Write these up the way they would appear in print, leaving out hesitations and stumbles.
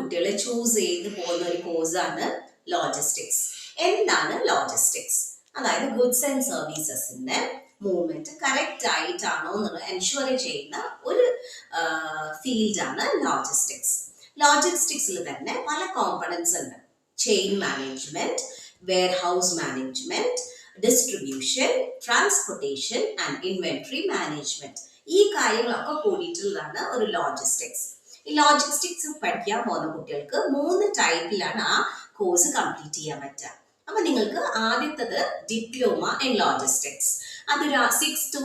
കുട്ടികളെ ചൂസ് ചെയ്ത് പോകുന്ന ഒരു കോഴ്സാണ് ലോജിസ്റ്റിക്സ്. എന്താണ് ലോജിസ്റ്റിക്സ്? അതായത് ഗുഡ്സ് ആൻഡ് സർവീസസിന്റെ മൂവ്മെന്റ് കറക്റ്റ് ആയിട്ടാണോ എന്നുള്ളത് എൻഷുർ ചെയ്യുന്ന ഒരു ഫീൽഡാണ് ലോജിസ്റ്റിക്സ്. ലോജിസ്റ്റിക്സിൽ തന്നെ പല കോമ്പണൻസ് ഉണ്ട്. Chain management, warehouse management, distribution, transportation and inventory management. ഈ കാര്യങ്ങളൊക്കെ കൂടിയിട്ടുള്ളതാണ് ഒരു ലോജിസ്റ്റിക്സ്. ഈ ലോജിസ്റ്റിക്സ് പഠിക്കാൻ പോകുന്ന കുട്ടികൾക്ക് 3 ടൈപ്പിലാണ് ആ കോഴ്സ് കംപ്ലീറ്റ് ചെയ്യാൻ പറ്റുക. അപ്പൊ നിങ്ങൾക്ക് ആദ്യത്തത് ഡിപ്ലോമ ഇൻ ലോജിസ്റ്റിക്സ്. അതൊരു 6 to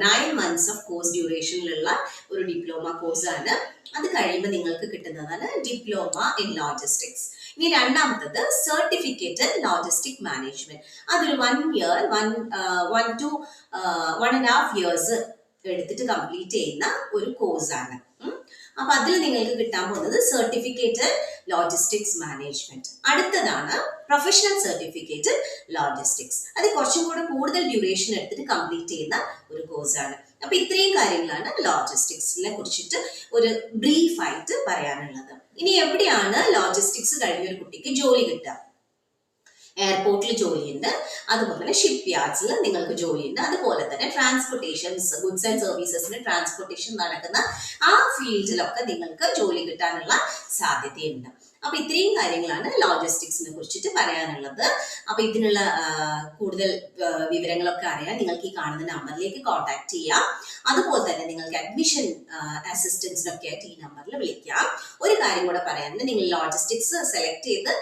9 months ഓഫ് കോഴ്സ് ഡ്യൂറേഷനിലുള്ള ഒരു ഡിപ്ലോമ കോഴ്സാണ്. അത് കഴിയുമ്പോൾ നിങ്ങൾക്ക് കിട്ടുന്നതാണ് ഡിപ്ലോമ ഇൻ ലോജിസ്റ്റിക്സ്. ഇനി രണ്ടാമത്തത് സർട്ടിഫിക്കറ്റ് ലോജിസ്റ്റിക് മാനേജ്മെന്റ്. അതൊരു 1 year 1 to 1.5 years എടുത്തിട്ട് കംപ്ലീറ്റ് ചെയ്യുന്ന ഒരു കോഴ്സാണ്. അപ്പൊ അതിൽ നിങ്ങൾക്ക് കിട്ടാൻ പോകുന്നത് സർട്ടിഫിക്കറ്റ് ലോജിസ്റ്റിക്സ് മാനേജ്മെന്റ്. അടുത്തതാണ് പ്രൊഫഷണൽ സർട്ടിഫിക്കറ്റ് ലോജിസ്റ്റിക്സ്. അത് കുറച്ചും കൂടെ കൂടുതൽ ഡ്യൂറേഷൻ എടുത്തിട്ട് കംപ്ലീറ്റ് ചെയ്യുന്ന ഒരു കോഴ്സാണ്. അപ്പൊ ഇത്രയും കാര്യങ്ങളാണ് ലോജിസ്റ്റിക്സിനെ കുറിച്ചിട്ട് ഒരു ബ്രീഫ് ആയിട്ട് പറയാനുള്ളത്. ഇനി എവിടെയാണ് ലോജിസ്റ്റിക്സ് കഴിഞ്ഞ ഒരു കുട്ടിക്ക് ജോലി കിട്ടുക? എയർപോർട്ടിൽ ജോലിയുണ്ട്, അതുപോലെ തന്നെ ഷിപ്പ് യാർഡ്സിൽ നിങ്ങൾക്ക് ജോലിയുണ്ട്, അതുപോലെ തന്നെ ട്രാൻസ്പോർട്ടേഷൻസ്, ഗുഡ്സ് ആൻഡ് സർവീസസിന് ട്രാൻസ്പോർട്ടേഷൻ നടക്കുന്ന ആ ഫീൽഡിലൊക്കെ നിങ്ങൾക്ക് ജോലി കിട്ടാനുള്ള സാധ്യതയുണ്ട്. അപ്പൊ ഇത്രയും കാര്യങ്ങളാണ് ലോജിസ്റ്റിക്സിനെ കുറിച്ചിട്ട് പറയാനുള്ളത്. അപ്പൊ ഇതിനുള്ള കൂടുതൽ വിവരങ്ങളൊക്കെ അറിയാൻ നിങ്ങൾക്ക് ഈ കാണുന്ന നമ്പറിലേക്ക് കോൺടാക്ട് ചെയ്യാം. അതുപോലെ തന്നെ നിങ്ങൾക്ക് അഡ്മിഷൻ അസിസ്റ്റൻസിനൊക്കെ ആയിട്ട് ഈ നമ്പറിൽ വിളിക്കാം. ഒരു കാര്യം കൂടെ പറയാനുണ്ട്, നിങ്ങൾ ലോജിസ്റ്റിക്സ് സെലക്ട് ചെയ്ത്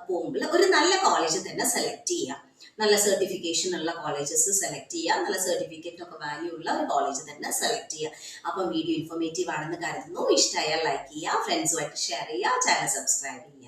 പോകുമ്പോൾ ഒരു നല്ല കോളേജ് തന്നെ സെലക്ട് ചെയ്യാം. നല്ല സർട്ടിഫിക്കേഷൻ ഉള്ള കോളേജസ് സെലക്ട് ചെയ്യുക. നല്ല സർട്ടിഫിക്കറ്റിനൊക്കെ വാല്യൂ ഉള്ള ഒരു കോളേജ് തന്നെ സെലക്ട് ചെയ്യുക. അപ്പം വീഡിയോ ഇൻഫോർമേറ്റീവ് ആണെന്ന് കരുതുന്നു. ഇഷ്ടമായാൽ ലൈക്ക് ചെയ്യുക, ഫ്രണ്ട്സുമായിട്ട് ഷെയർ ചെയ്യുക, ചാനൽ സബ്സ്ക്രൈബ് ചെയ്യുക.